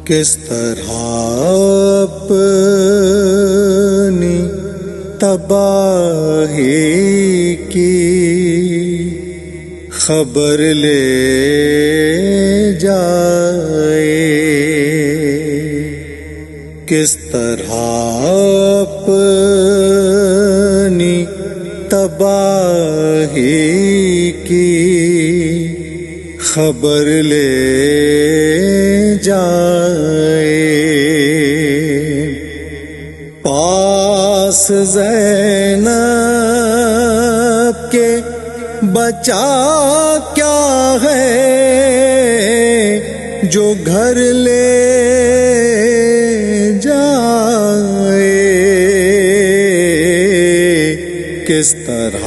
کس طرح اپنی تباہی کی خبر لے جائے، کس طرح اپنی تباہی کی خبر لے جائے، پاس زینب کے بچا کیا ہے جو گھر لے جائے، کس طرح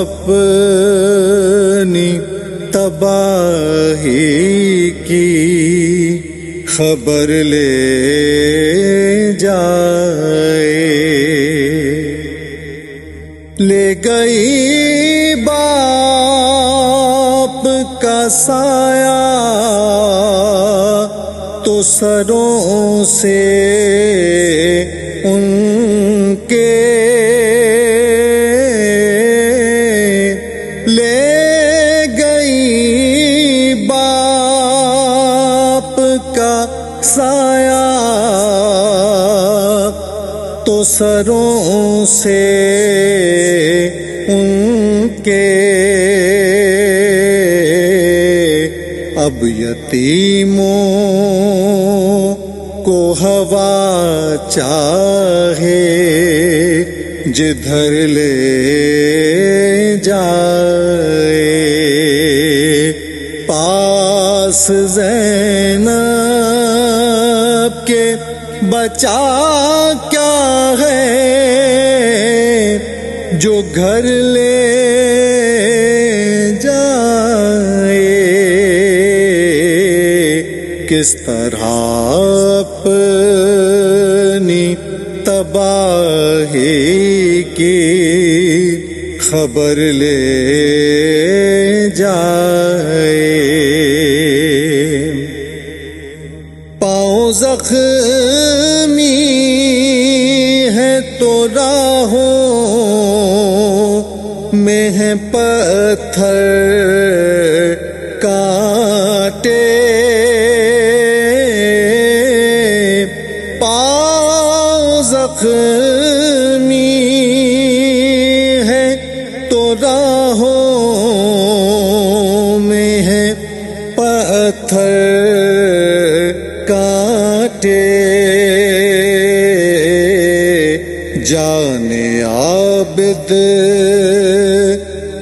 اپنی تباہی کی خبر لے جائے، لے گئی باپ کا سایہ تو سروں سے ان کے لے گئی باپ کا سایہ تو سروں سے ان کے، اب یتیموں کو ہوا چاہے جدھر لے جائے، پاس زینب کے بچا کیا ہے جو گھر لے جائے، کس طرح اپنی تباہی کی خبر لے جائے، پاؤں زخمی ہے تو راہوں میں ہے پتھر کانٹے، پاؤں زخمی ہے تو راہوں میں ہے پتھر کانٹے، جانے عابد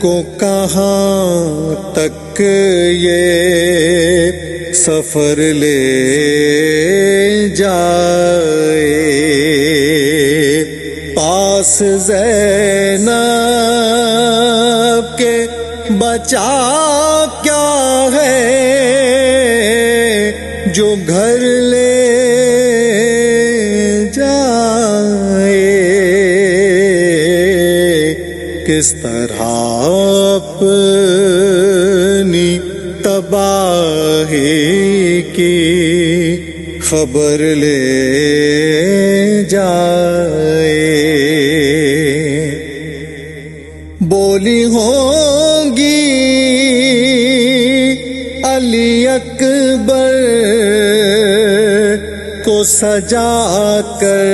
کو کہاں تک یہ سفر لے جائے، پاس زینب کے بچا کیا ہے جو گھر لے جائے، کس طرح اپنی تباہی کی خبر لے جائے، بولی ہوں گی علی اکبر کو سجا کر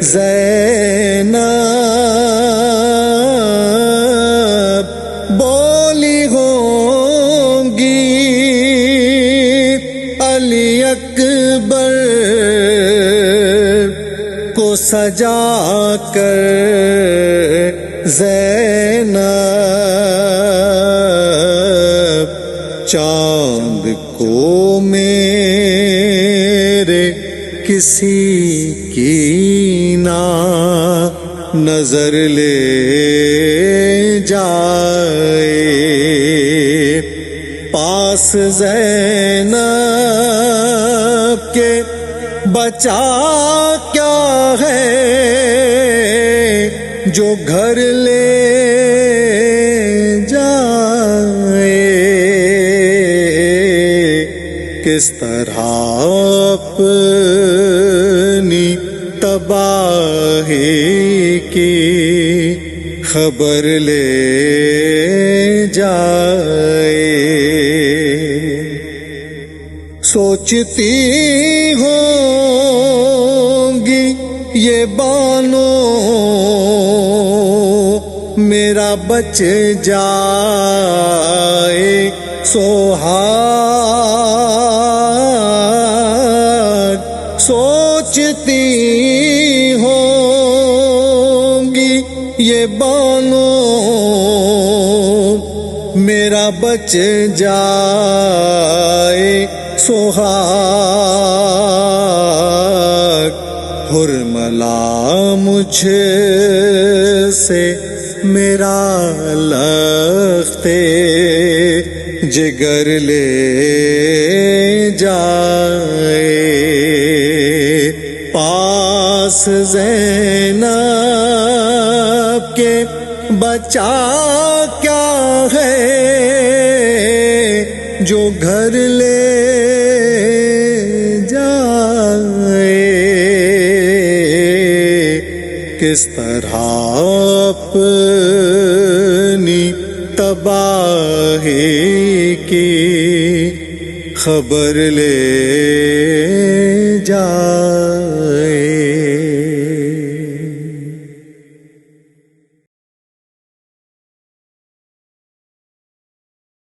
زینب، بولی ہوں گی علی اکبر کو سجا کر زینب، چاند کو میرے کسی کی نہ نظر لے جائے، پاس زینب کے بچا کیا ہے جو گھر لے جائے، کس طرح اپنی تباہی کی خبر لے جائے. سوچتی ہوں گی یہ بانو میرا بچ جائے سوہاگ. سوچتی ہوں گی یہ بانو میرا بچ جائے سوہاگ. حرملا مجھ سے میرا لخت جگر لے جائے. پاس زینب کے بچا کیا ہے جو گھر لے جائے. کس طرح اپنی تباہی کی خبر لے جائے.